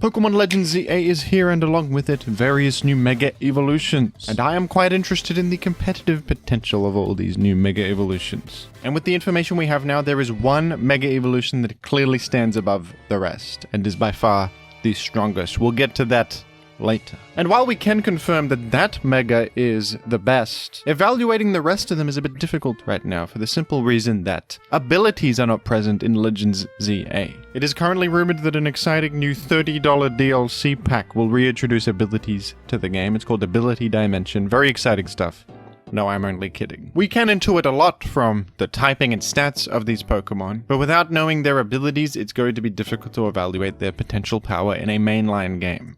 Pokemon Legends ZA is here, and along with it, various new Mega Evolutions. And I am quite interested in the competitive potential of all these new Mega Evolutions. And with the information we have now, there is one Mega Evolution that clearly stands above the rest, and is by far the strongest. We'll get to that later. And while we can confirm that that Mega is the best, evaluating the rest of them is a bit difficult right now for the simple reason that abilities are not present in Legends ZA. It is currently rumored that an exciting new $30 DLC pack will reintroduce abilities to the game. It's called Ability Dimension. Very exciting stuff. No, I'm only kidding. We can intuit a lot from the typing and stats of these Pokemon, but without knowing their abilities, it's going to be difficult to evaluate their potential power in a mainline game.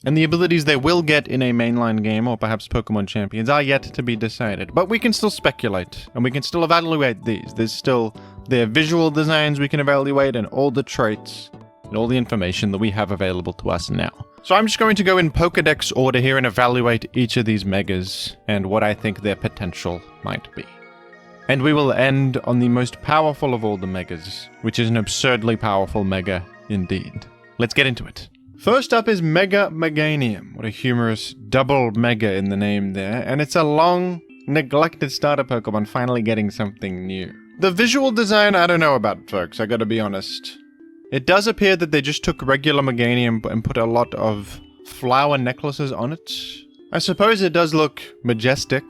And the abilities they will get in a mainline game, or perhaps Pokemon Champions, are yet to be decided. But we can still speculate, and we can still evaluate these. There's still their visual designs we can evaluate, and all the traits, and all the information that we have available to us now. So I'm just going to go in Pokedex order here and evaluate each of these Megas, and what I think their potential might be. And we will end on the most powerful of all the Megas, which is an absurdly powerful Mega indeed. Let's get into it. First up is Mega Meganium. What a humorous double Mega in the name there. And it's a long, neglected starter Pokemon finally getting something new. The visual design, I don't know about, folks. I gotta be honest. It does appear that they just took regular Meganium and put a lot of flower necklaces on it. I suppose it does look majestic.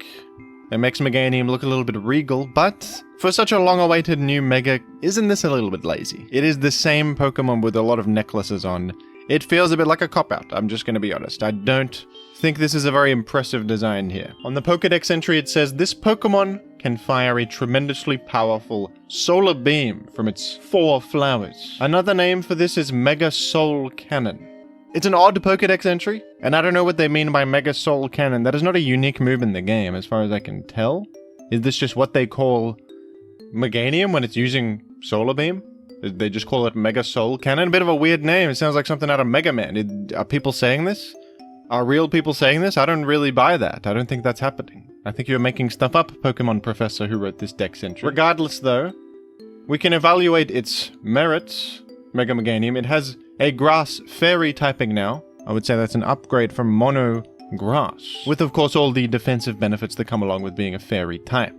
It makes Meganium look a little bit regal, but for such a long-awaited new Mega, isn't this a little bit lazy? It is the same Pokemon with a lot of necklaces on. It feels a bit like a cop-out, I'm just going to be honest. I don't think this is a very impressive design here. On the Pokedex entry it says, this Pokemon can fire a tremendously powerful solar beam from its 4 flowers. Another name for this is Mega Soul Cannon. It's an odd Pokedex entry, and I don't know what they mean by Mega Soul Cannon. That is not a unique move in the game, as far as I can tell. Is this just what they call Meganium when it's using solar beam? They just call it Mega Soul Cannon? A bit of a weird name. It sounds like something out of Mega Man. Are people saying this? Are real people saying this? I don't really buy that. I don't think that's happening. I think you're making stuff up, Pokemon Professor who wrote this Dex entry. Regardless, though, we can evaluate its merits. Mega Meganium. It has a Grass Fairy typing now. I would say that's an upgrade from Mono Grass. With, of course, all the defensive benefits that come along with being a Fairy type.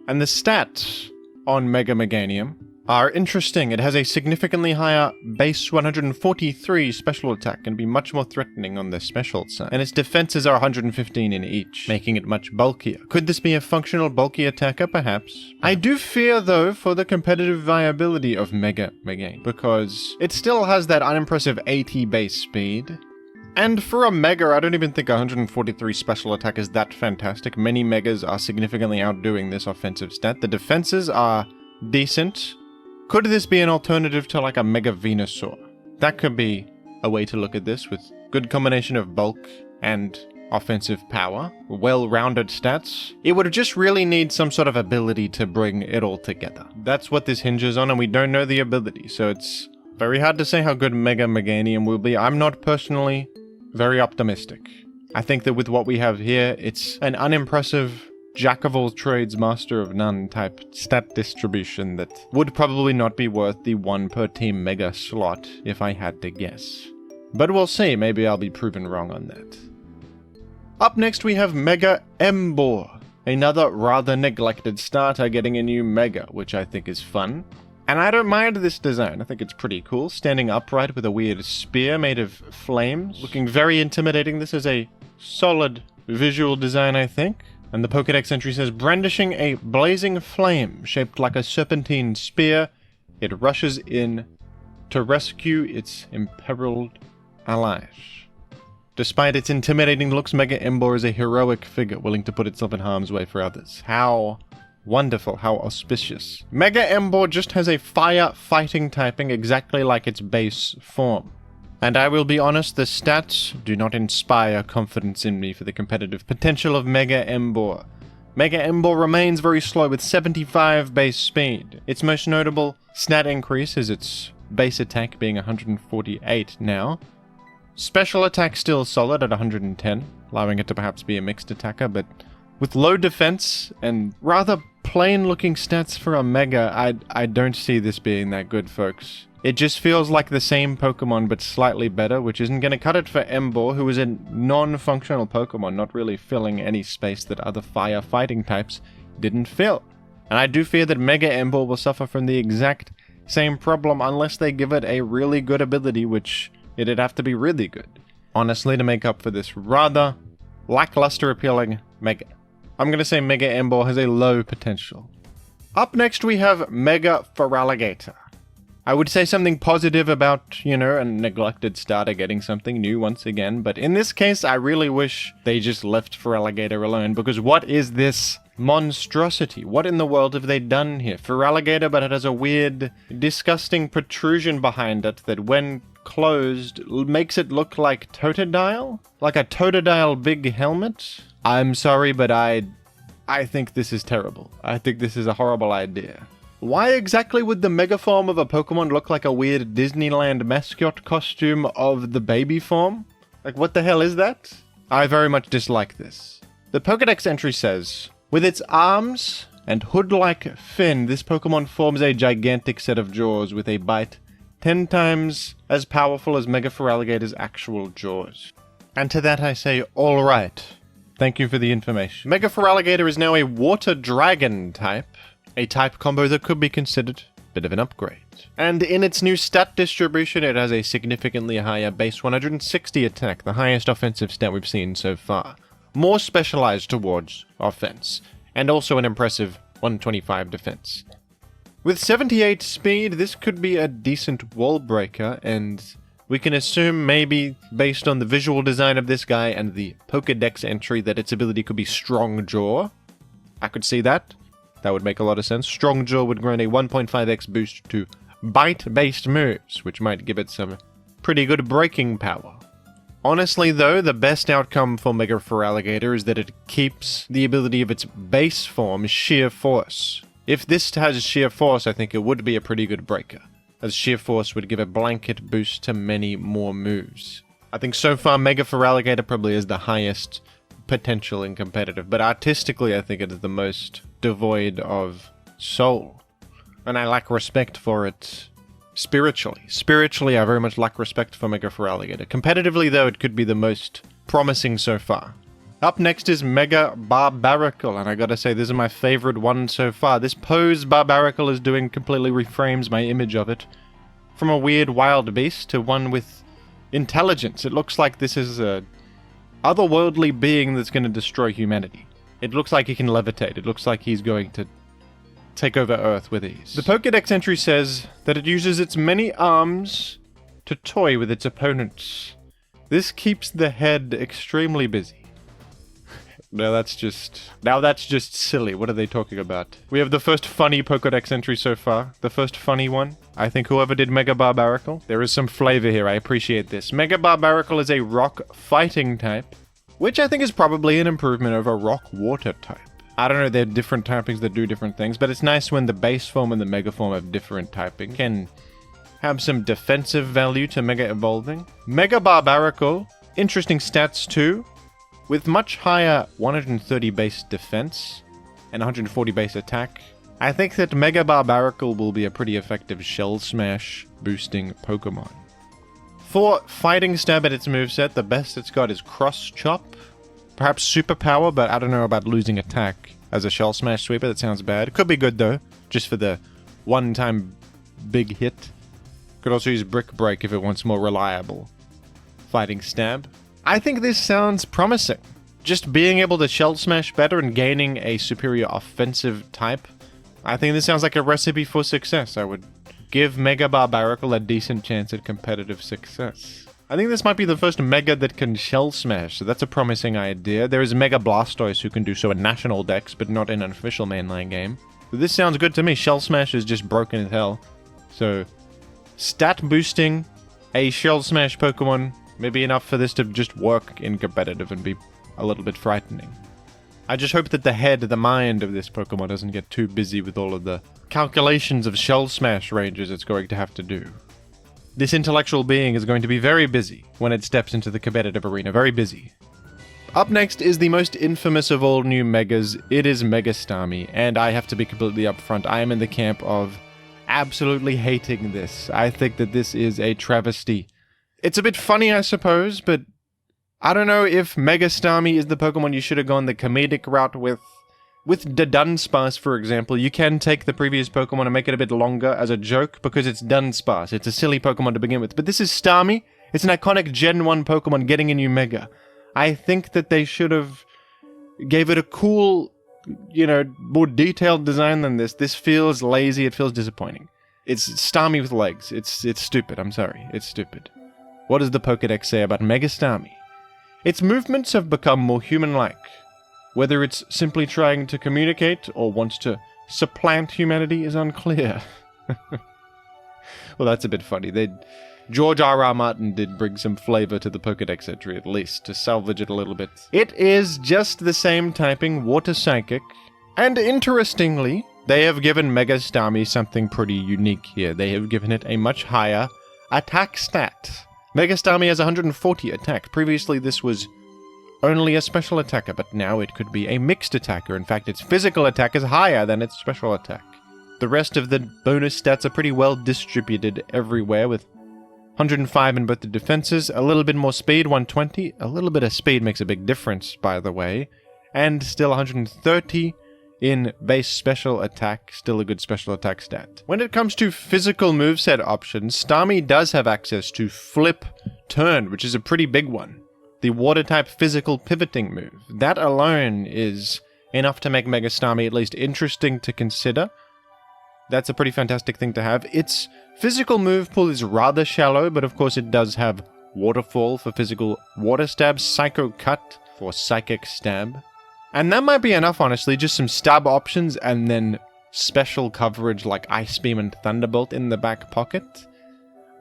And the stats on Mega Meganium are interesting. It has a significantly higher base 143 special attack and be much more threatening on the special side. And its defenses are 115 in each, making it much bulkier. Could this be a functional bulky attacker, perhaps? I do fear, though, for the competitive viability of Mega Meganium, because it still has that unimpressive 80 base speed. And for a Mega, I don't even think 143 special attack is that fantastic. Many Megas are significantly outdoing this offensive stat. The defenses are decent. Could this be an alternative to like a Mega Venusaur? That could be a way to look at this, with good combination of bulk and offensive power, well-rounded stats. It would just really need some sort of ability to bring it all together. That's what this hinges on, and we don't know the ability, so it's very hard to say how good Mega Meganium will be. I'm not personally very optimistic. I think that with what we have here, it's an unimpressive Jack of all trades, master of none type stat distribution that would probably not be worth the 1 per team Mega slot if I had to guess. But we'll see, maybe I'll be proven wrong on that. Up next we have Mega Emboar, another rather neglected starter getting a new Mega, which I think is fun. And I don't mind this design, I think it's pretty cool, standing upright with a weird spear made of flames, looking very intimidating. This is a solid visual design, I think. And the Pokedex entry says, brandishing a blazing flame shaped like a serpentine spear, it rushes in to rescue its imperiled allies. Despite its intimidating looks, Mega Emboar is a heroic figure willing to put itself in harm's way for others. How wonderful, how auspicious. Mega Emboar just has a fire fighting typing exactly like its base form. And I will be honest, the stats do not inspire confidence in me for the competitive potential of Mega Emboar. Mega Emboar remains very slow with 75 base speed. Its most notable stat increase is its base attack being 148 now. Special attack still solid at 110, allowing it to perhaps be a mixed attacker, but with low defense and rather plain looking stats for a Mega, I don't see this being that good, folks. It just feels like the same Pokemon but slightly better, which isn't going to cut it for Emboar, who is a non-functional Pokemon, not really filling any space that other fire fighting types didn't fill. And I do fear that Mega Emboar will suffer from the exact same problem unless they give it a really good ability, which it'd have to be really good, honestly, to make up for this rather lackluster appealing Mega. I'm going to say Mega Emboar has a low potential. Up next we have Mega Feraligatr. I would say something positive about, a neglected starter getting something new once again, but in this case I really wish they just left Feraligatr alone, because what is this monstrosity? What in the world have they done here? Feraligatr, but it has a weird, disgusting protrusion behind it that when closed makes it look like Totodile? Like a Totodile big helmet? I'm sorry, but I think this is terrible. I think this is a horrible idea. Why exactly would the mega form of a Pokemon look like a weird Disneyland mascot costume of the baby form? Like, what the hell is that? I very much dislike this. The Pokédex entry says, with its arms and hood-like fin, this Pokemon forms a gigantic set of jaws with a bite 10 times as powerful as Mega Feraligatr's actual jaws. And to that I say, alright. Thank you for the information. Mega Feraligatr is now a Water Dragon type. A type combo that could be considered a bit of an upgrade. And in its new stat distribution, it has a significantly higher base 160 attack, the highest offensive stat we've seen so far. More specialized towards offense, and also an impressive 125 defense. With 78 speed, this could be a decent wall breaker, and we can assume maybe, based on the visual design of this guy and the Pokédex entry, that its ability could be Strong Jaw. I could see that. That would make a lot of sense. Strong Jaw would grant a 1.5x boost to bite-based moves, which might give it some pretty good breaking power. Honestly though, the best outcome for Mega Feraligatr is that it keeps the ability of its base form, Sheer Force. If this has Sheer Force, I think it would be a pretty good breaker, as Sheer Force would give a blanket boost to many more moves. I think so far Mega Feraligatr probably is the highest potential in competitive, but artistically I think it is the most devoid of soul. And I lack respect for it spiritually. Spiritually, I very much lack respect for Mega Feraligatr. Competitively, though, it could be the most promising so far. Up next is Mega Barbaracle, and I gotta say, this is my favorite one so far. This pose Barbaracle is doing completely reframes my image of it. From a weird wild beast to one with intelligence. It looks like this is a otherworldly being that's going to destroy humanity. It looks like he can levitate. It looks like he's going to take over Earth with ease. The Pokédex entry says that it uses its many arms to toy with its opponents. This keeps the head extremely busy. Now that's just silly. What are they talking about? We have the first funny Pokédex entry so far. The first funny one. I think whoever did Mega Barbaracle. There is some flavor here. I appreciate this. Mega Barbaracle is a rock fighting type, which I think is probably an improvement over rock water type. I don't know, they're different typings that do different things, but it's nice when the base form and the mega form have different typing. Can have some defensive value to Mega Evolving. Mega Barbaracle, interesting stats too. With much higher 130 base defense and 140 base attack, I think that Mega Barbaracle will be a pretty effective Shell Smash boosting Pokemon. For Fighting Stab at its moveset, the best it's got is Cross Chop. Perhaps Superpower, but I don't know about losing attack as a Shell Smash sweeper. That sounds bad. Could be good though, just for the one-time big hit. Could also use Brick Break if it wants more reliable Fighting Stab. I think this sounds promising. Just being able to Shell Smash better and gaining a superior offensive type. I think this sounds like a recipe for success. I would give Mega Barbaracle a decent chance at competitive success. I think this might be the first Mega that can Shell Smash, so that's a promising idea. There is Mega Blastoise who can do so in National Dex, but not in an official mainline game. But this sounds good to me. Shell Smash is just broken as hell. So, stat boosting a Shell Smash Pokemon may be enough for this to just work in competitive and be a little bit frightening. I just hope that the head, the mind of this Pokemon doesn't get too busy with all of the calculations of Shell Smash ranges it's going to have to do. This intellectual being is going to be very busy when it steps into the competitive arena. Very busy. Up next is the most infamous of all new Megas. It is Mega Starmie, and I have to be completely upfront. I am in the camp of absolutely hating this. I think that this is a travesty. It's a bit funny, I suppose, but I don't know if Mega Starmie is the Pokemon you should have gone the comedic route with. With the Dunsparce, for example, you can take the previous Pokemon and make it a bit longer as a joke because it's Dunsparce. It's a silly Pokemon to begin with. But this is Starmie. It's an iconic Gen 1 Pokemon getting a new Mega. I think that they should have gave it a cool, more detailed design than this. This feels lazy. It feels disappointing. It's Starmie with legs. It's stupid. I'm sorry. It's stupid. What does the Pokédex say about Mega Starmie? Its movements have become more human-like. Whether it's simply trying to communicate or wants to supplant humanity is unclear. Well, that's a bit funny. George R.R. Martin did bring some flavor to the Pokédex entry, at least, to salvage it a little bit. It is just the same typing, Water Psychic, and interestingly, they have given Mega Starmie something pretty unique here. They have given it a much higher attack stat. Mega Starmie has 140 attack. Previously, this was only a special attacker, but now it could be a mixed attacker. In fact, its physical attack is higher than its special attack. The rest of the bonus stats are pretty well distributed everywhere, with 105 in both the defenses, a little bit more speed, 120. A little bit of speed makes a big difference, by the way. And still 130 in base special attack, still a good special attack stat. When it comes to physical moveset options, Starmie does have access to Flip Turn, which is a pretty big one. The water-type physical pivoting move. That alone is enough to make Mega Starmie at least interesting to consider. That's a pretty fantastic thing to have. Its physical move pool is rather shallow, but of course it does have Waterfall for physical water stab, Psycho Cut for psychic stab. And that might be enough, honestly, just some stab options and then special coverage like Ice Beam and Thunderbolt in the back pocket.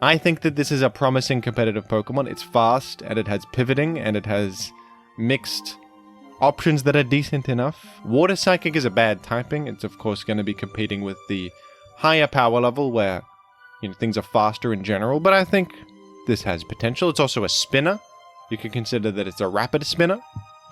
I think that this is a promising competitive Pokemon. It's fast, and it has pivoting, and it has mixed options that are decent enough. Water Psychic is a bad typing. It's of course going to be competing with the higher power level where things are faster in general, but I think this has potential. It's also a spinner. You could consider that it's a rapid spinner,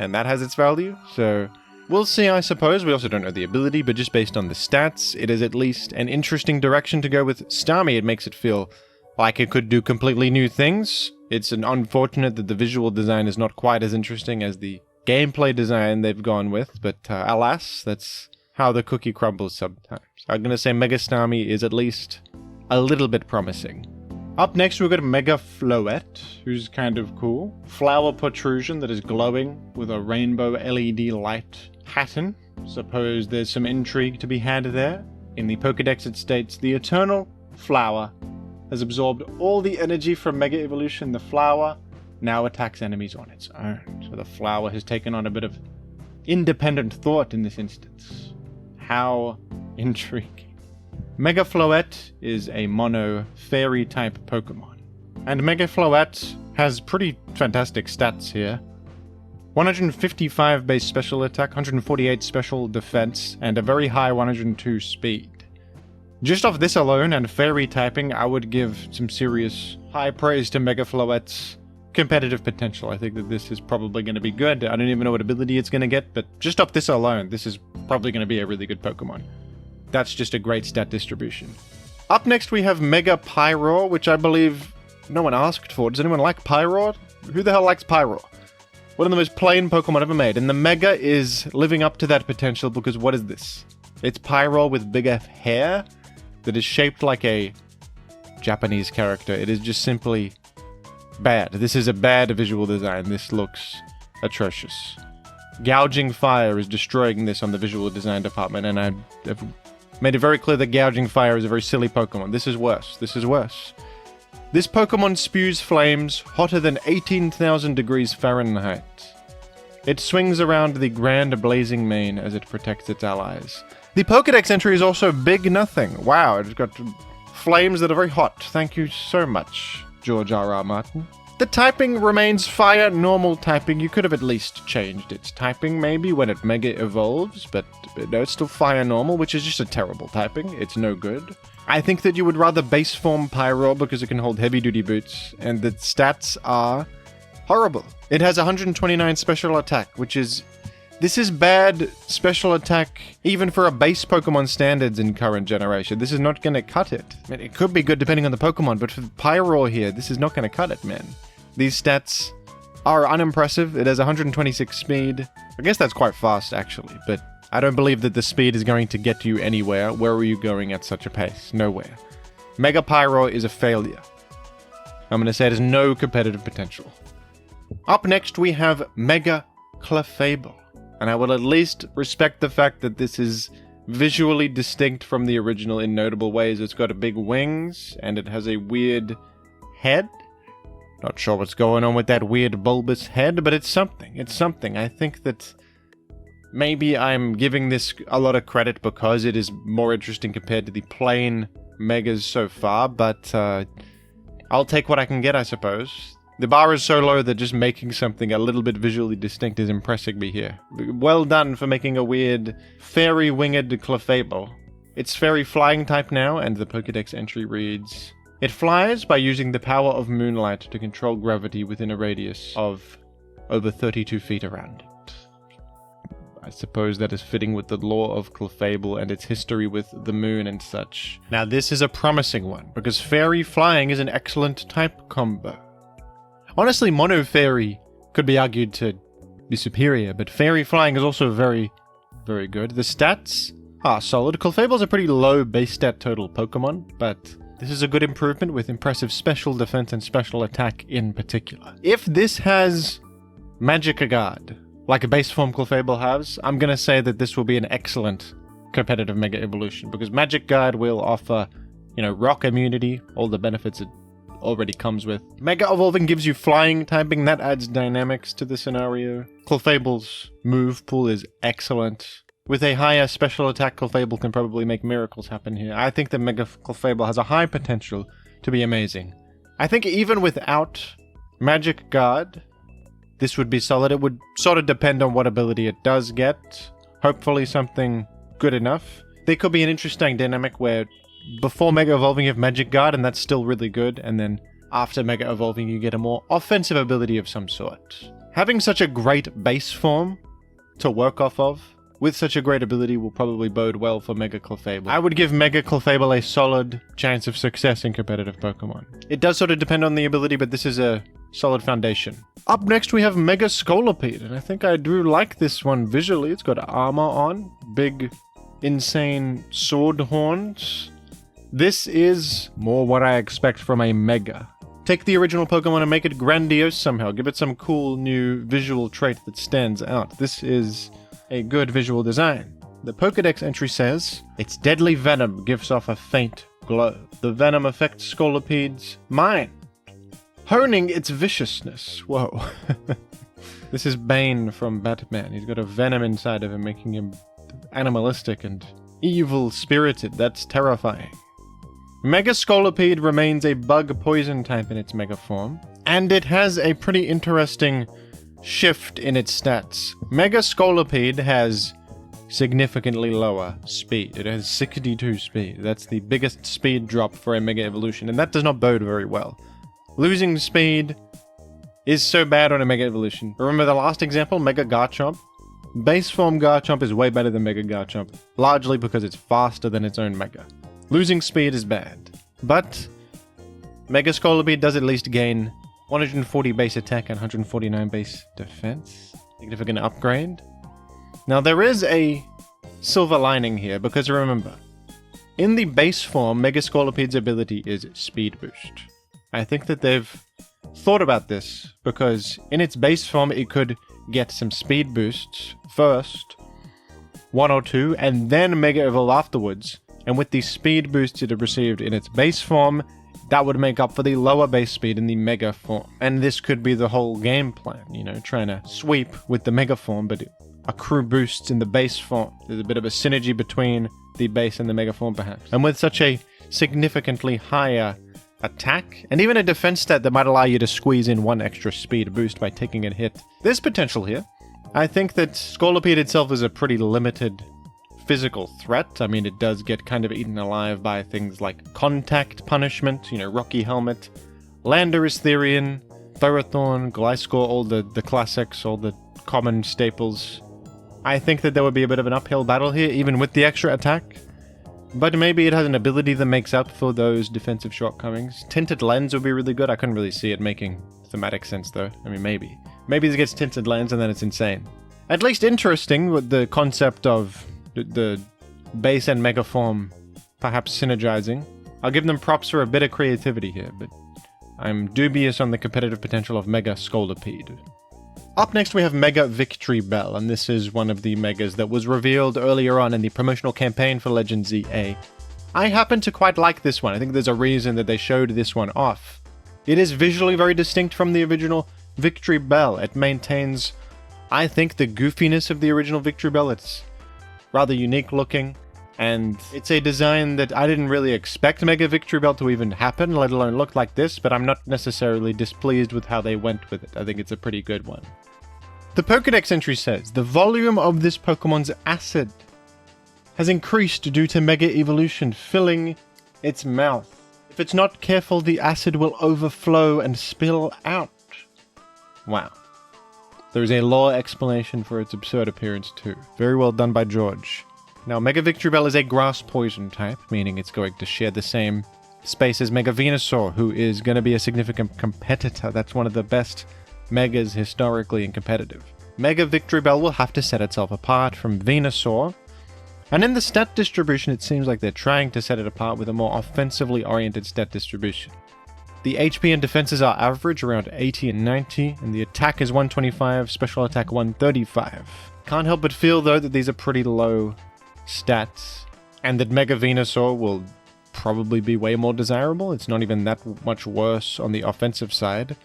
and that has its value, so we'll see, I suppose. We also don't know the ability, but just based on the stats, it is at least an interesting direction to go with Starmie. It makes it feel like it could do completely new things. It's unfortunate that the visual design is not quite as interesting as the gameplay design they've gone with, but alas, that's how the cookie crumbles sometimes. I'm going to say Mega Starmie is at least a little bit promising. Up next, we've got Mega Floette, who's kind of cool. Flower protrusion that is glowing with a rainbow LED light pattern. Suppose there's some intrigue to be had there. In the Pokédex it states, the eternal flower has absorbed all the energy from Mega Evolution. The flower now attacks enemies on its own. So the flower has taken on a bit of independent thought in this instance. How intriguing. Mega Floette is a mono fairy type Pokemon. And Mega Floette has pretty fantastic stats here. 155 base special attack, 148 special defense, and a very high 102 speed. Just off this alone and fairy typing, I would give some serious high praise to Mega Floette's competitive potential. I think that this is probably going to be good. I don't even know what ability it's going to get, but just off this alone, this is probably going to be a really good Pokemon. That's just a great stat distribution. Up next, we have Mega Pyroar, which I believe no one asked for. Does anyone like Pyroar? Who the hell likes Pyroar? One of the most plain Pokemon ever made, and the Mega is living up to that potential because what is this? It's Pyroar with bigger hair that is shaped like a Japanese character. It is just simply bad. This is a bad visual design. This looks atrocious. Gouging Fire is destroying this on the visual design department, and I have made it very clear that Gouging Fire is a very silly Pokemon. This is worse. This is worse. This Pokemon spews flames hotter than 18,000 degrees Fahrenheit. It swings around the grand blazing mane as it protects its allies. The Pokédex entry is also Big Nothing. Wow, it's got flames that are very hot. Thank you so much, George R.R. Martin. The typing remains Fire normal typing. You could have at least changed its typing maybe when it Mega Evolves, but no, it's still Fire normal, which is just a terrible typing. It's no good. I think that you would rather base form Pyroar because it can hold heavy-duty boots, and the stats are horrible. It has 129 special attack, which is This is bad special attack, even for a base Pokemon standards in current generation. This is not going to cut it. I mean, it could be good depending on the Pokemon, but for Pyroar here, this is not going to cut it, man. These stats are unimpressive. It has 126 speed. I guess that's quite fast, actually, but I don't believe that the speed is going to get you anywhere. Where are you going at such a pace? Nowhere. Mega Pyroar is a failure. I'm going to say it has no competitive potential. Up next, we have Mega Clefable. And I will at least respect the fact that this is visually distinct from the original in notable ways. It's got big wings, and it has a weird head. Not sure what's going on with that weird bulbous head, but it's something. It's something. I think that maybe I'm giving this a lot of credit because it is more interesting compared to the plain Megas so far, but I'll take what I can get, I suppose. The bar is so low that just making something a little bit visually distinct is impressing me here. Well done for making a weird fairy winged Clefable. It's fairy flying type now, and the Pokédex entry reads, it flies by using the power of moonlight to control gravity within a radius of over 32 feet around it. I suppose that is fitting with the lore of Clefable and its history with the moon and such. Now this is a promising one, because fairy flying is an excellent type combo. Honestly, Mono Fairy could be argued to be superior, but Fairy Flying is also very, very good. The stats are solid. Clefable's a pretty low base stat total Pokemon, but this is a good improvement with impressive special defense and special attack in particular. If this has Magic Guard, like a base form Clefable has, I'm going to say that this will be an excellent competitive Mega Evolution, because Magic Guard will offer, rock immunity, all the benefits it already comes with. Mega Evolving gives you flying typing, that adds dynamics to the scenario. Clefable's move pool is excellent. With a higher special attack, Clefable can probably make miracles happen here. I think that Mega Clefable has a high potential to be amazing. I think even without Magic Guard, this would be solid. It would sort of depend on what ability it does get. Hopefully something good enough. There could be an interesting dynamic where before Mega Evolving you have Magic Guard, and that's still really good, and then after Mega Evolving you get a more offensive ability of some sort. Having such a great base form to work off of, with such a great ability, will probably bode well for Mega Clefable. I would give Mega Clefable a solid chance of success in competitive Pokemon. It does sort of depend on the ability, but this is a solid foundation. Up next we have Mega Scolipede, and I think I do like this one visually. It's got armor on, big, insane sword horns. This is more what I expect from a Mega. Take the original Pokemon and make it grandiose somehow. Give it some cool new visual trait that stands out. This is a good visual design. The Pokédex entry says, its deadly venom gives off a faint glow. The venom affects Scolipede's mind, honing its viciousness. Whoa. This is Bane from Batman. He's got a venom inside of him, making him animalistic and evil-spirited. That's terrifying. Mega Scolipede remains a bug poison type in its Mega form, and it has a pretty interesting shift in its stats. Mega Scolipede has significantly lower speed. It has 62 speed. That's the biggest speed drop for a Mega Evolution, and that does not bode very well. Losing speed is so bad on a Mega Evolution. Remember the last example, Mega Garchomp? Base form Garchomp is way better than Mega Garchomp, largely because it's faster than its own Mega. Losing speed is bad, but Mega Scolipede does at least gain 140 base attack and 149 base defense. Significant upgrade. Now there is a silver lining here, because remember, in the base form, Mega Scolipede's ability is Speed Boost. I think that they've thought about this, because in its base form it could get some speed boosts first, 1 or 2, and then Mega Evolve afterwards. And with the speed boosts it had received in its base form, that would make up for the lower base speed in the Mega form. And this could be the whole game plan, trying to sweep with the Mega form, but accrue boosts in the base form. There's a bit of a synergy between the base and the Mega form, perhaps. And with such a significantly higher attack, and even a defense stat that might allow you to squeeze in one extra speed boost by taking a hit, there's potential here. I think that Scolipede itself is a pretty limited physical threat. I mean, it does get kind of eaten alive by things like contact punishment, Rocky Helmet, Landorus Therian, Ferrothorn, Gliscor, all the classics, all the common staples. I think that there would be a bit of an uphill battle here, even with the extra attack. But maybe it has an ability that makes up for those defensive shortcomings. Tinted Lens would be really good. I couldn't really see it making thematic sense, though. I mean, maybe. Maybe it gets Tinted Lens and then it's insane. At least interesting with the concept of the base and mega form perhaps synergizing. I'll give them props for a bit of creativity here, but I'm dubious on the competitive potential of Mega Scolipede. Up next we have Mega Victory Bell, and this is one of the megas that was revealed earlier on in the promotional campaign for Legends EA. I happen to quite like this one. I think there's a reason that they showed this one off. It is visually very distinct from the original Victory Bell. It maintains, I think, the goofiness of the original Victory Bell. It's rather unique looking, and it's a design that I didn't really expect Mega Victory Bell to even happen, let alone look like this, but I'm not necessarily displeased with how they went with it. I think it's a pretty good one. The Pokédex entry says, the volume of this Pokemon's acid has increased due to Mega Evolution, filling its mouth. If it's not careful, the acid will overflow and spill out. Wow. There's a lore explanation for its absurd appearance too. Very well done by George. Now, Mega Victory Bell is a grass poison type, meaning it's going to share the same space as Mega Venusaur, who is going to be a significant competitor. That's one of the best Megas historically and competitive. Mega Victory Bell will have to set itself apart from Venusaur, and in the stat distribution it seems like they're trying to set it apart with a more offensively oriented stat distribution. The HP and defenses are average, around 80 and 90, and the attack is 125, special attack 135. Can't help but feel though that these are pretty low stats, and that Mega Venusaur will probably be way more desirable. It's not even that much worse on the offensive side.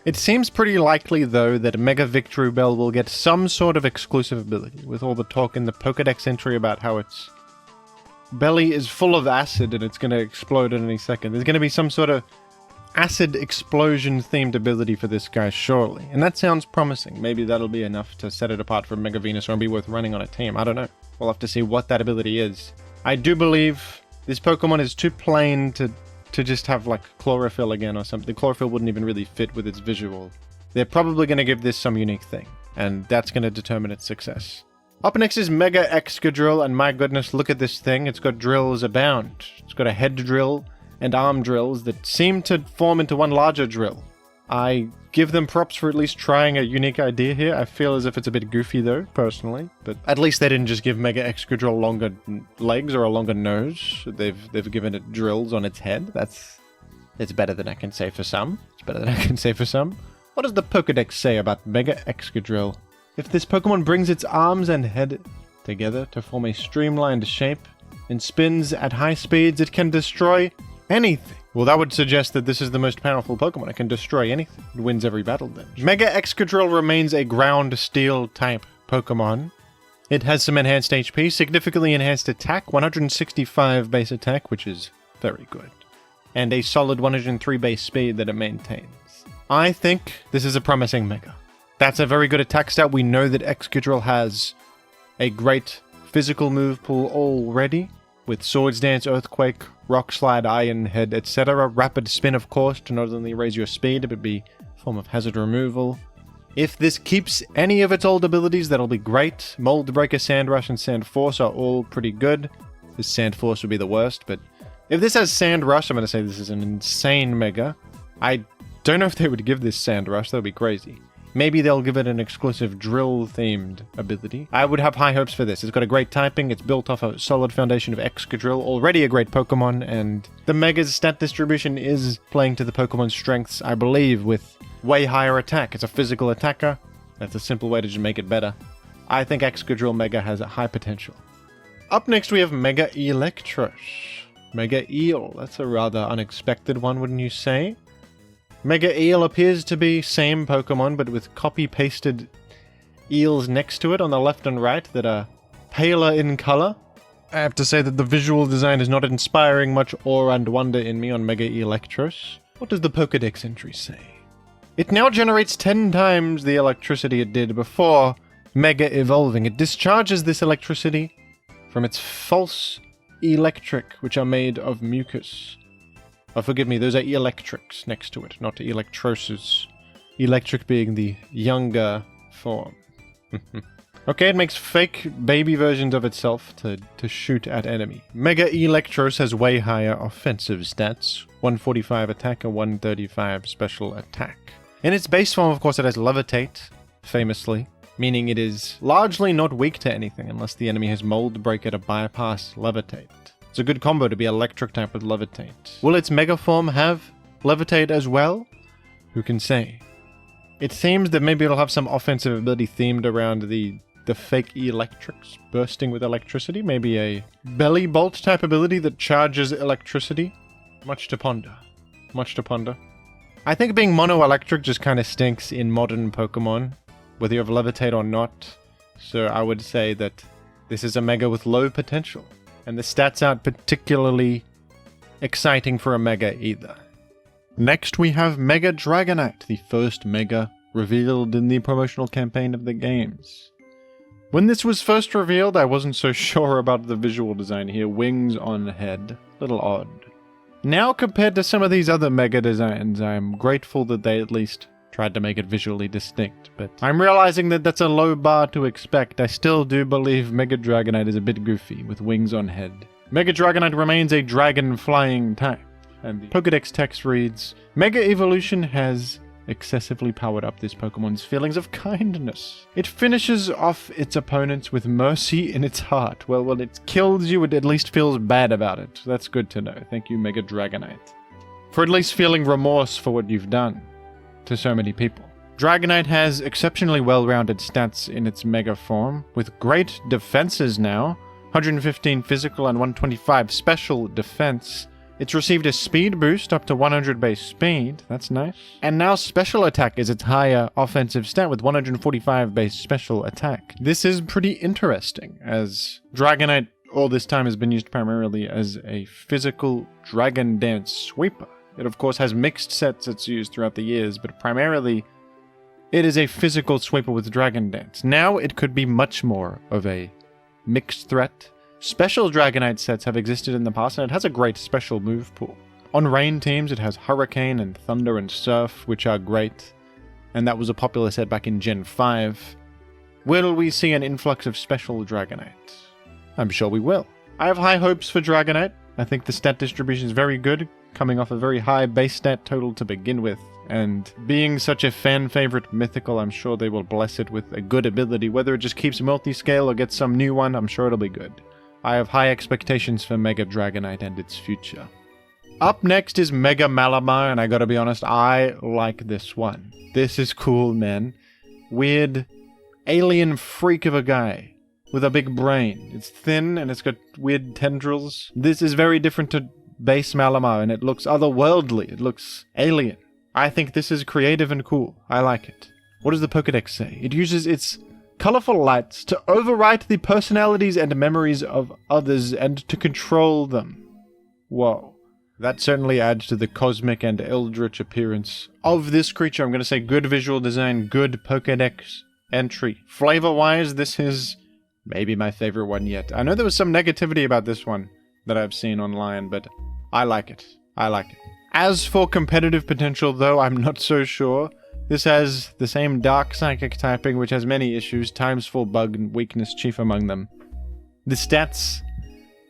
It seems pretty likely, though, that Mega Victory Bell will get some sort of exclusive ability, with all the talk in the Pokédex entry about how its belly is full of acid and it's going to explode at any second. There's going to be some sort of acid explosion-themed ability for this guy, surely. And that sounds promising. Maybe that'll be enough to set it apart from Mega Venusaur and be worth running on a team. I don't know. We'll have to see what that ability is. I do believe this Pokemon is too plain to just have like chlorophyll again or something. Chlorophyll wouldn't even really fit with its visual. They're probably going to give this some unique thing, and that's going to determine its success. Up next is Mega Excadrill, and my goodness, look at this thing. It's got drills abound. It's got a head drill and arm drills that seem to form into one larger drill. I give them props for at least trying a unique idea here. I feel as if it's a bit goofy though, personally. But at least they didn't just give Mega Excadrill longer legs or a longer nose. They've given it drills on its head. It's better than I can say for some. What does the Pokédex say about Mega Excadrill? If this Pokemon brings its arms and head together to form a streamlined shape and spins at high speeds, it can destroy anything. Well, that would suggest that this is the most powerful Pokemon. It can destroy anything. It wins every battle then. Mega Excadrill remains a ground steel type Pokemon. It has some enhanced HP, significantly enhanced attack, 165 base attack, which is very good, and a solid 103 base speed that it maintains. I think this is a promising Mega. That's a very good attack stat. We know that Excadrill has a great physical move pool already, with Swords Dance, Earthquake, Rock Slide, Iron Head, etc. Rapid Spin, of course, to not only raise your speed, but be a form of hazard removal. If this keeps any of its old abilities, that'll be great. Mold Breaker, Sand Rush, and Sand Force are all pretty good. This Sand Force would be the worst, but if this has Sand Rush, I'm going to say this is an insane Mega. I don't know if they would give this Sand Rush, that would be crazy. Maybe they'll give it an exclusive drill-themed ability. I would have high hopes for this. It's got a great typing, it's built off a solid foundation of Excadrill, already a great Pokemon, and the Mega's stat distribution is playing to the Pokemon's strengths, I believe, with way higher attack. It's a physical attacker. That's a simple way to just make it better. I think Excadrill Mega has a high potential. Up next we have Mega Eelektross. Mega Eel, that's a rather unexpected one, wouldn't you say? Mega Eel appears to be same Pokemon, but with copy-pasted eels next to it on the left and right that are paler in color. I have to say that the visual design is not inspiring much awe and wonder in me on Mega Eelektross. What does the Pokédex entry say? It now generates 10 times the electricity it did before Mega Evolving. It discharges this electricity from its false electric, which are made of mucus. Oh, forgive me, those are electrics next to it, not electrosses. Electric being the younger form. Okay, it makes fake baby versions of itself to shoot at enemy. Mega Eelektross has way higher offensive stats, 145 attack and 135 special attack. In its base form, of course, it has levitate, famously, meaning it is largely not weak to anything unless the enemy has mold breaker to bypass levitate. It's a good combo to be electric type with levitate. Will its mega form have levitate as well? Who can say? It seems that maybe it'll have some offensive ability themed around the fake Eelektross bursting with electricity. Maybe a belly bolt type ability that charges electricity. Much to ponder. Much to ponder. I think being mono-electric just kind of stinks in modern Pokemon, whether you have levitate or not. So I would say that this is a mega with low potential. And the stats aren't particularly exciting for a mega either. Next we have Mega Dragonite, the first mega revealed in the promotional campaign of the games. When this was first revealed, I wasn't so sure about the visual design here. Wings on head. Little odd. Now, compared to some of these other mega designs, I'm grateful that they at least tried to make it visually distinct, but I'm realizing that that's a low bar to expect. I still do believe Mega Dragonite is a bit goofy, with wings on head. Mega Dragonite remains a dragon flying type, and the Pokedex text reads, Mega Evolution has excessively powered up this Pokemon's feelings of kindness. It finishes off its opponents with mercy in its heart. Well, when it kills you, it at least feels bad about it. That's good to know. Thank you, Mega Dragonite, for at least feeling remorse for what you've done to so many people. Dragonite has exceptionally well-rounded stats in its mega form, with great defenses now, 115 physical and 125 special defense. It's received a speed boost up to 100 base speed, that's nice. And now special attack is its higher offensive stat with 145 base special attack. This is pretty interesting, as Dragonite all this time has been used primarily as a physical Dragon Dance sweeper. It of course has mixed sets it's used throughout the years, but primarily it is a physical sweeper with Dragon Dance. Now it could be much more of a mixed threat. Special Dragonite sets have existed in the past, and it has a great special move pool. On rain teams, it has Hurricane and Thunder and Surf, which are great, and that was a popular set back in Gen 5. Will we see an influx of special Dragonite? I'm sure we will. I have high hopes for Dragonite. I think the stat distribution is very good, coming off a very high base stat total to begin with, and being such a fan favorite mythical, I'm sure they will bless it with a good ability. Whether it just keeps multi-scale or gets some new one, I'm sure it'll be good. I have high expectations for Mega Dragonite and its future. Up next is Mega Malamar, and I gotta be honest, I like this one. This is cool, man. Weird alien freak of a guy with a big brain. It's thin and it's got weird tendrils. This is very different to base Malamar, and it looks otherworldly. It looks alien. I think this is creative and cool. I like it. What does the Pokedex say? It uses its colorful lights to overwrite the personalities and memories of others and to control them. Whoa. That certainly adds to the cosmic and eldritch appearance of this creature. I'm going to say good visual design, good Pokedex entry. Flavor-wise, this is maybe my favorite one yet. I know there was some negativity about this one that I've seen online, but I like it. I like it. As for competitive potential, though, I'm not so sure. This has the same dark psychic typing, which has many issues, times 4 bug and weakness chief among them. The stats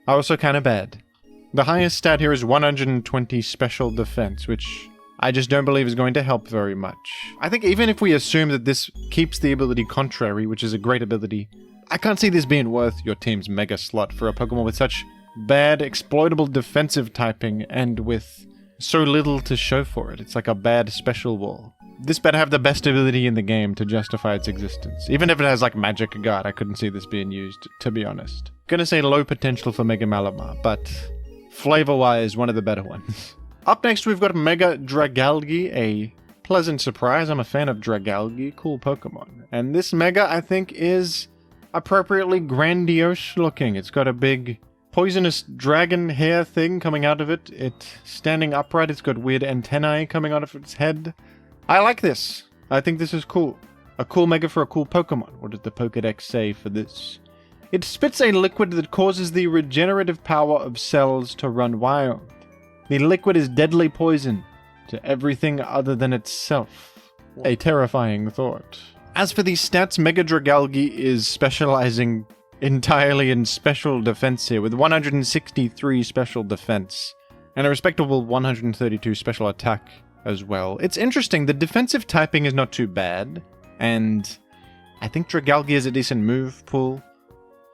are also kind of bad. The highest stat here is 120 special defense, which I just don't believe is going to help very much. I think even if we assume that this keeps the ability Contrary, which is a great ability, I can't see this being worth your team's mega slot for a Pokemon with such bad exploitable defensive typing and with so little to show for it. It's like a bad special wall. This better have the best ability in the game to justify its existence. Even if it has like Magic Guard, I couldn't see this being used, to be honest. Gonna say low potential for Mega Malamar, but flavor-wise, one of the better ones. Up next, we've got Mega Dragalge, a pleasant surprise. I'm a fan of Dragalge, cool Pokemon. And this Mega, I think, is appropriately grandiose looking. It's got a big poisonous dragon hair thing coming out of it. It's standing upright. It's got weird antennae coming out of its head. I like this. I think this is cool. A cool Mega for a cool Pokemon. What did the Pokedex say for this? It spits a liquid that causes the regenerative power of cells to run wild. The liquid is deadly poison to everything other than itself. A terrifying thought. As for these stats, Mega Dragalge is specializing entirely in special defense here, with 163 special defense, and a respectable 132 special attack as well. It's interesting, the defensive typing is not too bad, and I think Dragalge is a decent move pool.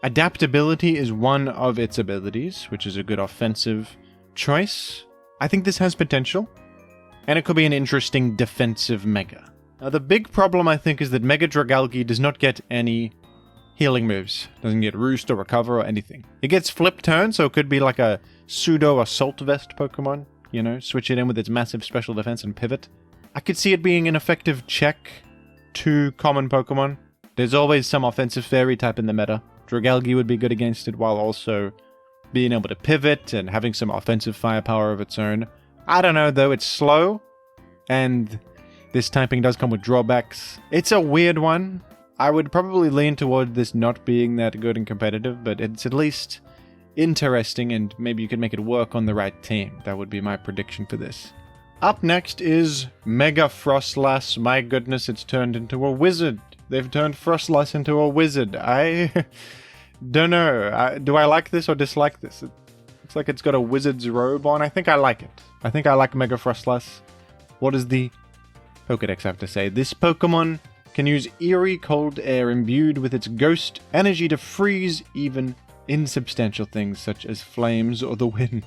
Adaptability is one of its abilities, which is a good offensive choice. I think this has potential, and it could be an interesting defensive Mega. Now, the big problem, I think, is that Mega Dragalge does not get any healing moves. Doesn't get Roost or Recover or anything. It gets Flip Turn, so it could be like a pseudo Assault Vest Pokemon. You know, switch it in with its massive special defense and pivot. I could see it being an effective check to common Pokemon. There's always some offensive fairy type in the meta. Dragalge would be good against it while also being able to pivot and having some offensive firepower of its own. I don't know though, it's slow, and this typing does come with drawbacks. It's a weird one. I would probably lean toward this not being that good and competitive, but it's at least interesting, and maybe you could make it work on the right team. That would be my prediction for this. Up next is Mega Frostlass. My goodness, it's turned into a wizard. They've turned Frostlass into a wizard. I don't know. Do I like this or dislike this? It looks like it's got a wizard's robe on. I think I like it. I think I like Mega Frostlass. What does the Pokedex have to say? This Pokemon can use eerie cold air imbued with its ghost energy to freeze even insubstantial things such as flames or the wind.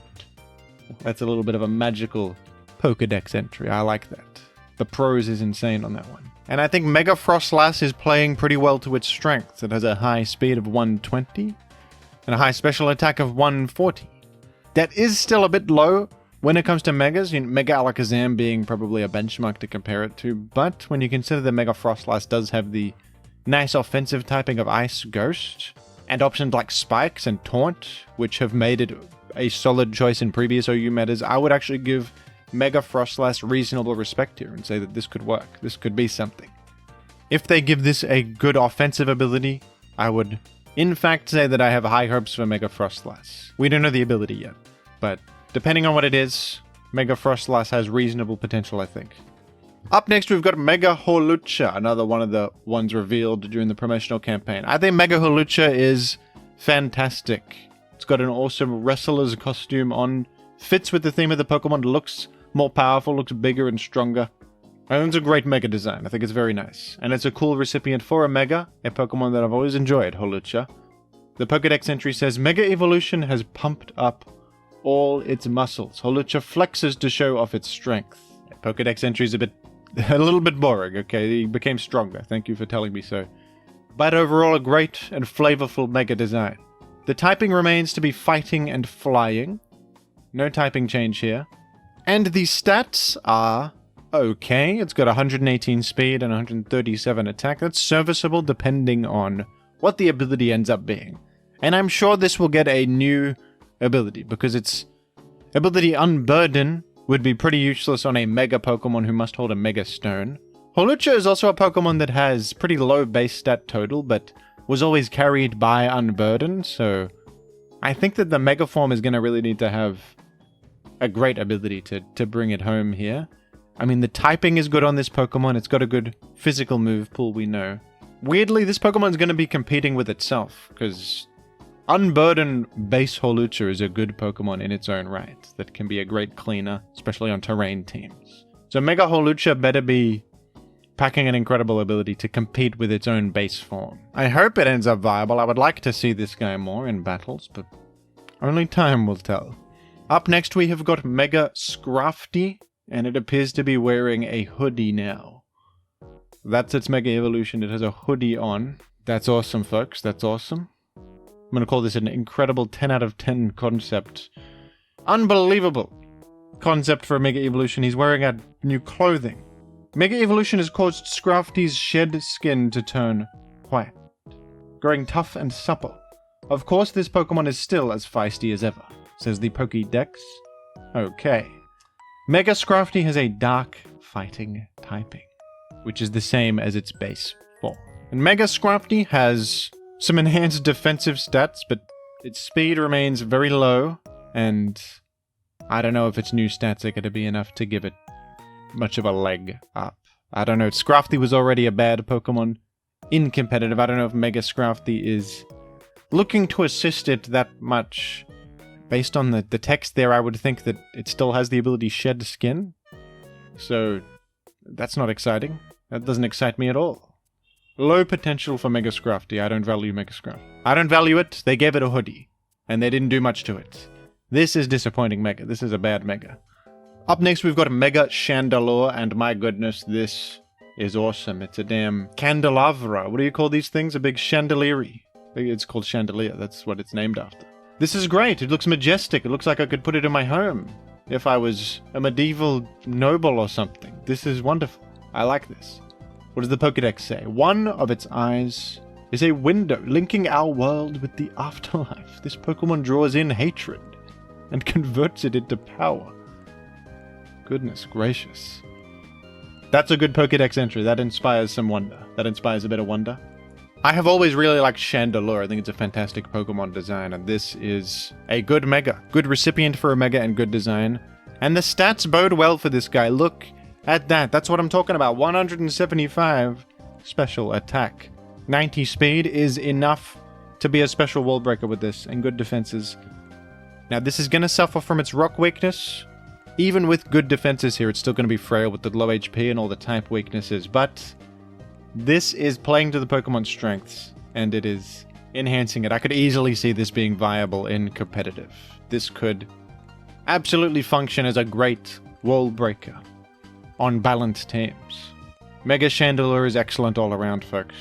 That's a little bit of a magical Pokedex entry. I like that. The prose is insane on that one. And I think Mega Frostlass is playing pretty well to its strengths. It has a high speed of 120 and a high special attack of 140. That is still a bit low when it comes to Megas, Mega Alakazam being probably a benchmark to compare it to, but when you consider that Mega Frostlass does have the nice offensive typing of Ice Ghost, and options like Spikes and Taunt, which have made it a solid choice in previous OU metas, I would actually give Mega Frostlass reasonable respect here and say that this could work. This could be something. If they give this a good offensive ability, I would in fact say that I have high hopes for Mega Frostlass. We don't know the ability yet, but depending on what it is, Mega Frostlass has reasonable potential, I think. Up next, we've got Mega Hawlucha, another one of the ones revealed during the promotional campaign. I think Mega Hawlucha is fantastic. It's got an awesome wrestler's costume on, fits with the theme of the Pokemon, looks more powerful, looks bigger and stronger. I think it's a great Mega design. I think it's very nice. And it's a cool recipient for a Mega, a Pokemon that I've always enjoyed, Hawlucha. The Pokedex entry says, Mega Evolution has pumped up all its muscles. Hawlucha flexes to show off its strength. Pokedex entry is a little bit boring, okay? He became stronger. Thank you for telling me so. But overall, a great and flavorful Mega design. The typing remains to be fighting and flying. No typing change here. And the stats are okay. It's got 118 speed and 137 attack. That's serviceable depending on what the ability ends up being. And I'm sure this will get a new ability, because its ability Unburden would be pretty useless on a Mega Pokemon who must hold a Mega Stone. Hawlucha is also a Pokemon that has pretty low base stat total, but was always carried by Unburden, so I think that the Mega form is going to really need to have a great ability to bring it home here. I mean, the typing is good on this Pokemon. It's got a good physical move pool, we know. Weirdly, this Pokemon is going to be competing with itself, because Unburden base Hawlucha is a good Pokemon in its own right that can be a great cleaner, especially on terrain teams. So Mega Hawlucha better be packing an incredible ability to compete with its own base form. I hope it ends up viable. I would like to see this guy more in battles, but only time will tell. Up next we have got Mega Scrafty, and it appears to be wearing a hoodie now. That's its Mega Evolution. It has a hoodie on. That's awesome, folks. That's awesome. I'm going to call this an incredible 10 out of 10 concept. Unbelievable concept for a Mega Evolution. He's wearing a new clothing. Mega Evolution has caused Scrafty's shed skin to turn white, growing tough and supple. Of course, this Pokemon is still as feisty as ever, says the Pokédex. Okay. Mega Scrafty has a dark fighting typing, which is the same as its base form. And Mega Scrafty has some enhanced defensive stats, but its speed remains very low, and I don't know if its new stats are going to be enough to give it much of a leg up. I don't know. Scrafty was already a bad Pokemon in competitive. I don't know if Mega Scrafty is looking to assist it that much. Based on the text there, I would think that it still has the ability Shed Skin. So, that's not exciting. That doesn't excite me at all. Low potential for Mega Scrafty. I don't value Mega Scraft. I don't value it. They gave it a hoodie. And they didn't do much to it. This is disappointing Mega. This is a bad Mega. Up next, we've got Mega Chandelure, and my goodness, this is awesome. It's a damn candelabra. What do you call these things? A big chandelier. It's called chandelier. That's what it's named after. This is great. It looks majestic. It looks like I could put it in my home if I was a medieval noble or something. This is wonderful. I like this. What does the Pokédex say? One of its eyes is a window linking our world with the afterlife. This Pokemon draws in hatred and converts it into power. Goodness gracious. That's a good Pokédex entry. That inspires some wonder. That inspires a bit of wonder. I have always really liked Chandelure. I think it's a fantastic Pokemon design, and this is a good Mega. Good recipient for a Mega and good design. And the stats bode well for this guy. Look at that. That's what I'm talking about. 175 special attack. 90 speed is enough to be a special wall breaker with this, and good defenses. Now, this is going to suffer from its rock weakness. Even with good defenses here, it's still going to be frail with the low HP and all the type weaknesses, but this is playing to the Pokemon's strengths, and it is enhancing it. I could easily see this being viable in competitive. This could absolutely function as a great wall breaker on balanced teams. Mega Chandelure is excellent all around, folks.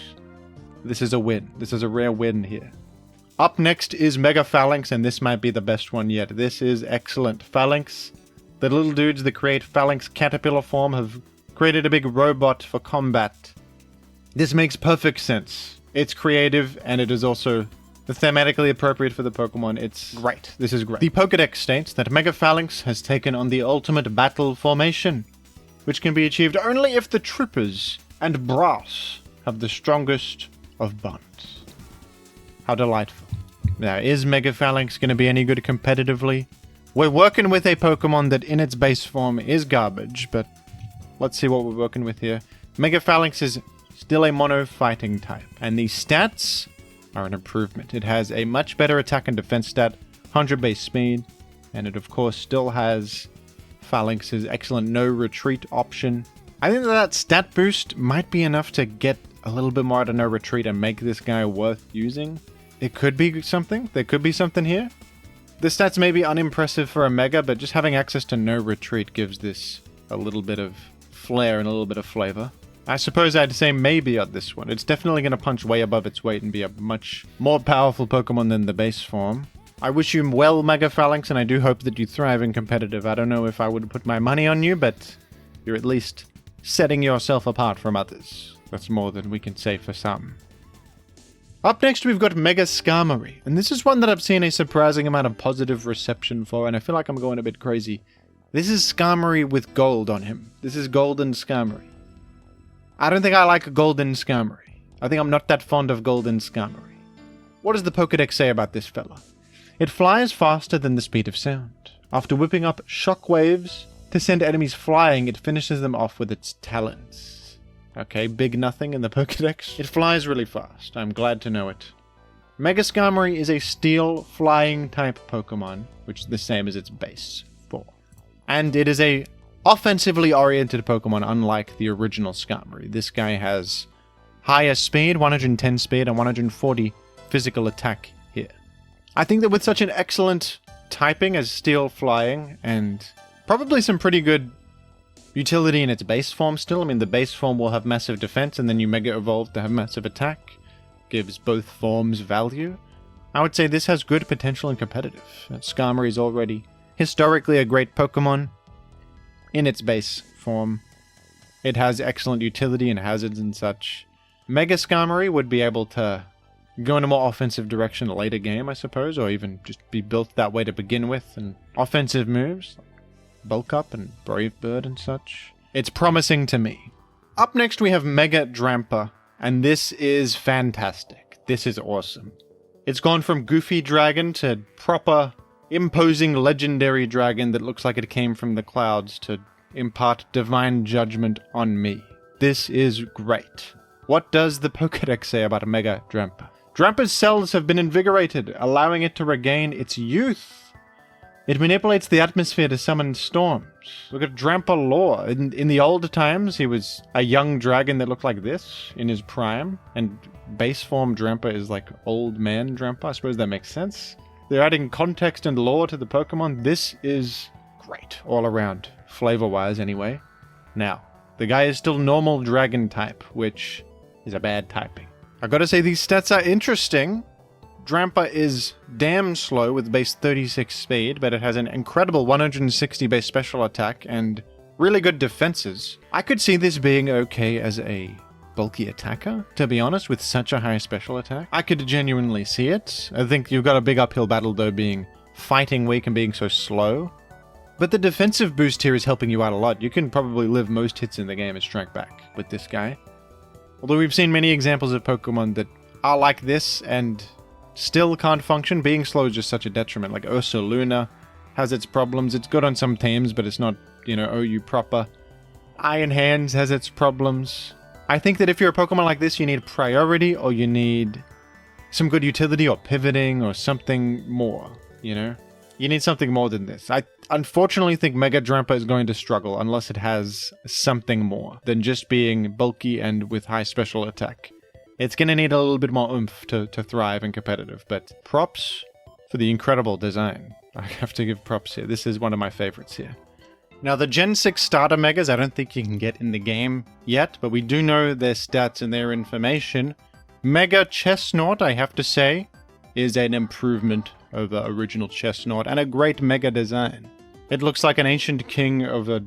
This is a win. This is a rare win here. Up next is Mega Phalanx, and this might be the best one yet. This is excellent. Phalanx, the little dudes that create Phalanx Caterpillar form, have created a big robot for combat. This makes perfect sense. It's creative, and it is also thematically appropriate for the Pokemon. It's great. This is great. The Pokédex states that Mega Phalanx has taken on the ultimate battle formation, which can be achieved only if the Troopers and Brass have the strongest of bonds. How delightful. Now, is Mega Phalanx going to be any good competitively? We're working with a Pokemon that in its base form is garbage, but let's see what we're working with here. Mega Phalanx is still a mono fighting type, and the stats are an improvement. It has a much better attack and defense stat, 100 base speed, and it of course still has Phalanx's excellent no retreat option. I think that stat boost might be enough to get a little bit more out of no retreat and make this guy worth using. It could be something. There could be something here. The stats may be unimpressive for a Mega, but just having access to no retreat gives this a little bit of flair and a little bit of flavor. I suppose I'd say maybe on this one. It's definitely going to punch way above its weight and be a much more powerful Pokemon than the base form. I wish you well, Mega Phalanx, and I do hope that you thrive in competitive. I don't know if I would put my money on you, but you're at least setting yourself apart from others. That's more than we can say for some. Up next, we've got Mega Skarmory, and this is one that I've seen a surprising amount of positive reception for, and I feel like I'm going a bit crazy. This is Skarmory with gold on him. This is Golden Skarmory. I don't think I like Golden Skarmory. I think I'm not that fond of Golden Skarmory. What does the Pokédex say about this fella? It flies faster than the speed of sound. After whipping up shockwaves to send enemies flying, it finishes them off with its talons. Okay, big nothing in the Pokédex. It flies really fast. I'm glad to know it. Mega Skarmory is a steel flying type Pokemon, which is the same as its base form. And it is a offensively oriented Pokemon, unlike the original Skarmory. This guy has higher speed, 110 speed, and 140 physical attack here. I think that with such an excellent typing as steel flying, and probably some pretty good utility in its base form still. I mean, the base form will have massive defense, and then you Mega Evolve to have massive attack. Gives both forms value. I would say this has good potential in competitive. Skarmory is already historically a great Pokemon in its base form. It has excellent utility and hazards and such. Mega Skarmory would be able to go in a more offensive direction later game, I suppose, or even just be built that way to begin with, and offensive moves, like Bulk Up and Brave Bird and such. It's promising to me. Up next we have Mega Drampa, and this is fantastic. This is awesome. It's gone from goofy dragon to proper, imposing legendary dragon that looks like it came from the clouds to impart divine judgment on me. This is great. What does the Pokédex say about a Mega Drampa? Drampa's cells have been invigorated, allowing it to regain its youth. It manipulates the atmosphere to summon storms. Look at Drampa lore. In the old times, he was a young dragon that looked like this in his prime, and base form Drampa is like old man Drampa. I suppose that makes sense. They're adding context and lore to the Pokemon. This is great all around, flavor-wise anyway. Now, the guy is still normal dragon type, which is a bad typing. I gotta say, these stats are interesting. Drampa is damn slow with base 36 speed, but it has an incredible 160 base special attack and really good defenses. I could see this being okay as a bulky attacker, to be honest, with such a high special attack. I could genuinely see it. I think you've got a big uphill battle, though, being fighting weak and being so slow. But the defensive boost here is helping you out a lot. You can probably live most hits in the game and strike back with this guy. Although we've seen many examples of Pokemon that are like this and still can't function. Being slow is just such a detriment. Like Ursaluna has its problems. It's good on some teams, but it's not, OU proper. Iron Hands has its problems. I think that if you're a Pokemon like this, you need priority, or you need some good utility or pivoting or something more, You need something more than this. I unfortunately think Mega Drampa is going to struggle unless it has something more than just being bulky and with high special attack. It's going to need a little bit more oomph to thrive in competitive, but props for the incredible design. I have to give props here. This is one of my favorites here. Now, the Gen 6 starter Megas, I don't think you can get in the game yet, but we do know their stats and their information. Mega Chestnut, I have to say, is an improvement over original Chestnut and a great Mega design. It looks like an ancient king of a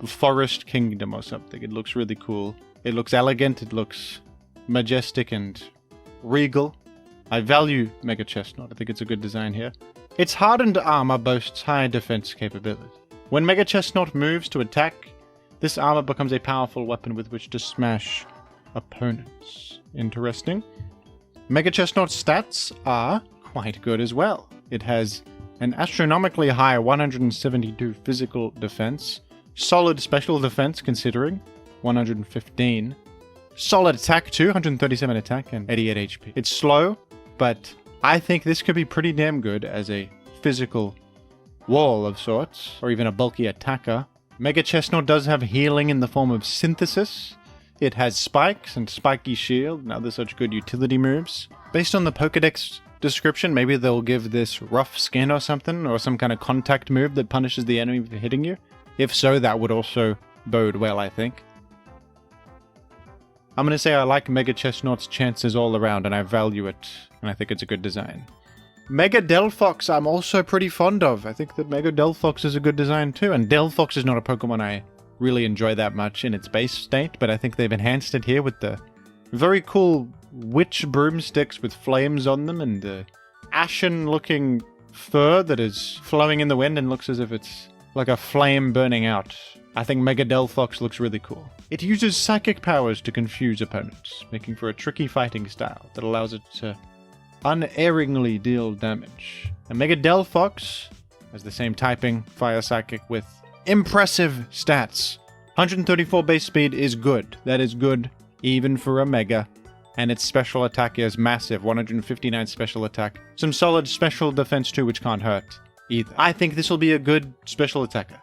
forest kingdom or something. It looks really cool. It looks elegant. It looks majestic and regal. I value Mega Chestnut. I think it's a good design here. Its hardened armor boasts high defense capability. When Mega Chestnut moves to attack, this armor becomes a powerful weapon with which to smash opponents. Interesting. Mega Chestnut's stats are quite good as well. It has an astronomically high 172 physical defense, solid special defense considering 115, solid attack too, 137 attack and 88 HP. It's slow, but I think this could be pretty damn good as a physical wall of sorts, or even a bulky attacker. Mega Chestnut does have healing in the form of synthesis. It has spikes and spiky shield and other such good utility moves. Based on the Pokédex description, maybe they'll give this rough skin or something, or some kind of contact move that punishes the enemy for hitting you. If so, that would also bode well, I think. I'm going to say I like Mega Chestnut's chances all around, and I value it, and I think it's a good design. Mega Delphox I'm also pretty fond of. I think that Mega Delphox is a good design too, and Delphox is not a Pokemon I really enjoy that much in its base state, but I think they've enhanced it here with the very cool witch broomsticks with flames on them, and the ashen-looking fur that is flowing in the wind and looks as if it's like a flame burning out. I think Mega Delphox looks really cool. It uses psychic powers to confuse opponents, making for a tricky fighting style that allows it to unerringly deal damage. And Mega Delphox has the same typing, Fire Psychic, with impressive stats. 134 base speed is good. That is good even for a Mega. And its special attack is massive, 159 special attack. Some solid special defense too, which can't hurt either. I think this will be a good special attacker.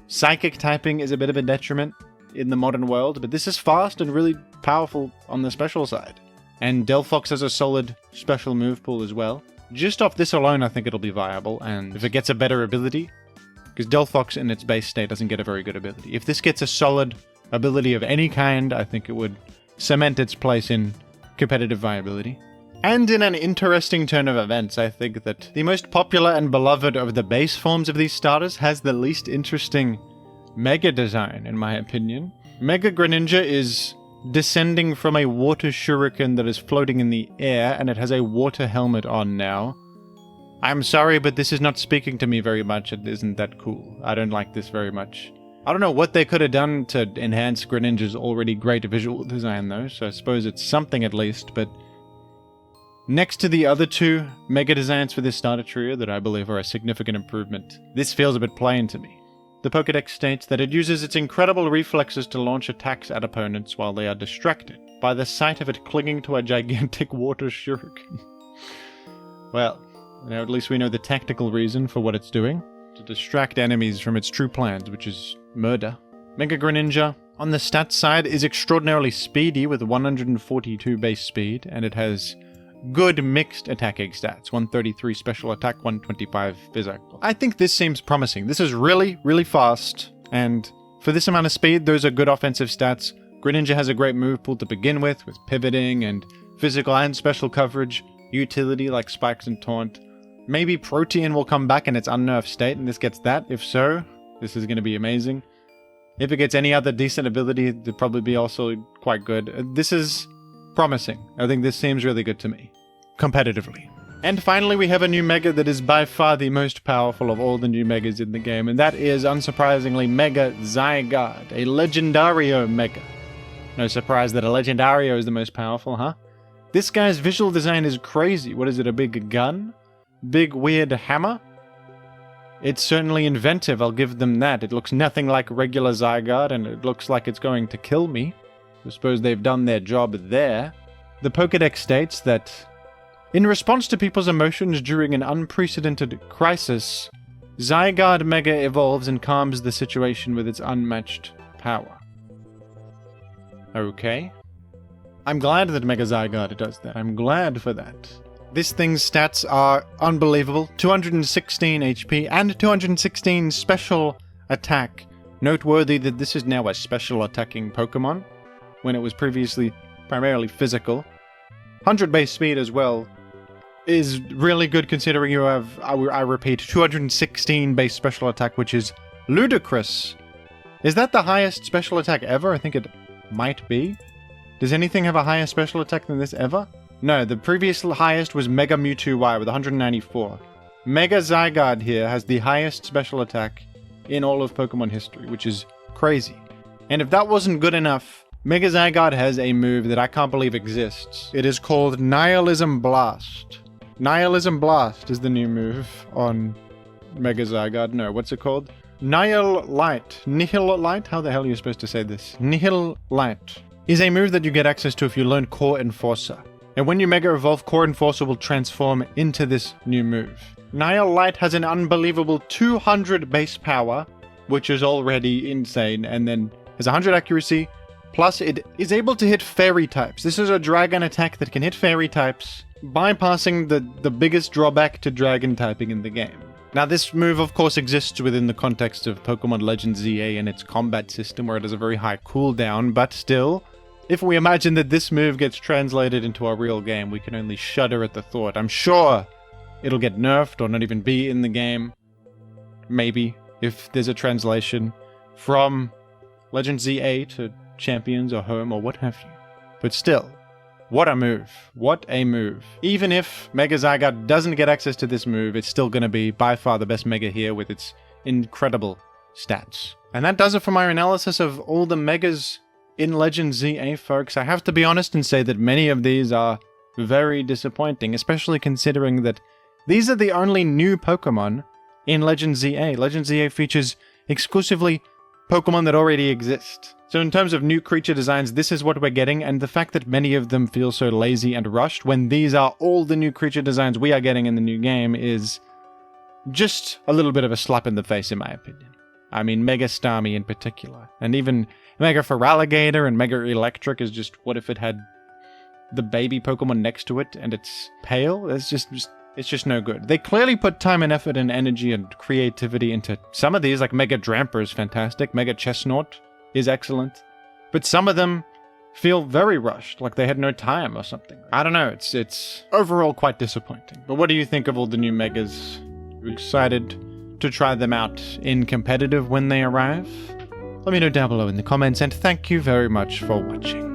Psychic typing is a bit of a detriment in the modern world, but this is fast and really powerful on the special side. And Delphox has a solid special move pool as well. Just off this alone, I think it'll be viable, and if it gets a better ability, because Delphox in its base state doesn't get a very good ability. If this gets a solid ability of any kind, I think it would cement its place in competitive viability. And in an interesting turn of events, I think that the most popular and beloved of the base forms of these starters has the least interesting Mega design, in my opinion. Mega Greninja is descending from a water shuriken that is floating in the air, and it has a water helmet on now. I'm sorry, but this is not speaking to me very much. It isn't that cool. I don't like this very much. I don't know what they could have done to enhance Greninja's already great visual design, though, so I suppose it's something at least, but next to the other two Mega designs for this starter trio that I believe are a significant improvement, this feels a bit plain to me. The Pokédex states that it uses its incredible reflexes to launch attacks at opponents while they are distracted, by the sight of it clinging to a gigantic water shuriken. Well, now at least we know the tactical reason for what it's doing. To distract enemies from its true plans, which is murder. Mega Greninja, on the stats side, is extraordinarily speedy with 142 base speed, and it has good mixed attacking stats. 133 special attack, 125 physical. I think this seems promising. This is really, really fast, and for this amount of speed, those are good offensive stats. Greninja has a great move pool to begin with pivoting and physical and special coverage, utility like spikes and taunt. Maybe Protean will come back in its unnerved state and this gets that. If so, this is going to be amazing. If it gets any other decent ability, it'll probably be also quite good. This is promising. I think this seems really good to me, competitively. And finally, we have a new Mega that is by far the most powerful of all the new Megas in the game, and that is, unsurprisingly, Mega Zygarde, a Legendario Mega. No surprise that a Legendario is the most powerful, huh? This guy's visual design is crazy. What is it, a big gun? Big weird hammer? It's certainly inventive, I'll give them that. It looks nothing like regular Zygarde, and it looks like it's going to kill me. I suppose they've done their job there. The Pokédex states that, in response to people's emotions during an unprecedented crisis, Zygarde Mega evolves and calms the situation with its unmatched power. Okay. I'm glad that Mega Zygarde does that. I'm glad for that. This thing's stats are unbelievable. 216 HP and 216 special attack. Noteworthy that this is now a special attacking Pokemon, when it was previously primarily physical. 100 base speed as well is really good considering you have, I repeat, 216 base special attack, which is ludicrous. Is that the highest special attack ever? I think it might be. Does anything have a higher special attack than this ever? No, the previous highest was Mega Mewtwo Y with 194. Mega Zygarde here has the highest special attack in all of Pokemon history, which is crazy. And if that wasn't good enough, Mega Zygarde has a move that I can't believe exists. It is called Nihilism Blast. Nihilism Blast is the new move on Mega Zygarde. No, what's it called? Nihil Light. Nihil Light? How the hell are you supposed to say this? Nihil Light is a move that you get access to if you learn Core Enforcer. And when you Mega Evolve, Core Enforcer will transform into this new move. Nihil Light has an unbelievable 200 base power, which is already insane, and then has 100 accuracy, plus it is able to hit fairy types. This is a dragon attack that can hit fairy types, bypassing the biggest drawback to dragon typing in the game. Now this move of course exists within the context of Pokemon Legends ZA and its combat system where it has a very high cooldown, but still, if we imagine that this move gets translated into a real game, we can only shudder at the thought. I'm sure it'll get nerfed or not even be in the game. Maybe, if there's a translation from Legends ZA to Champions or Home or what have you. But still, what a move. What a move. Even if Mega Zygarde doesn't get access to this move, it's still going to be by far the best Mega here with its incredible stats. And that does it for my analysis of all the Megas in Legends ZA, folks. I have to be honest and say that many of these are very disappointing, especially considering that these are the only new Pokemon in Legends ZA. Legends ZA features exclusively Pokemon that already exist. So in terms of new creature designs, this is what we're getting, and the fact that many of them feel so lazy and rushed when these are all the new creature designs we are getting in the new game is just a little bit of a slap in the face in my opinion. I mean, Mega Starmie in particular. And even Mega Feraligatr and Mega Eelektross is just, what if it had the baby Pokemon next to it and it's pale? It's just no good. They clearly put time and effort and energy and creativity into some of these, like Mega Dramper is fantastic, Mega Chestnut is excellent. But some of them feel very rushed, like they had no time or something. I don't know, it's overall quite disappointing. But what do you think of all the new Megas? Are you excited to try them out in competitive when they arrive? Let me know down below in the comments, and thank you very much for watching.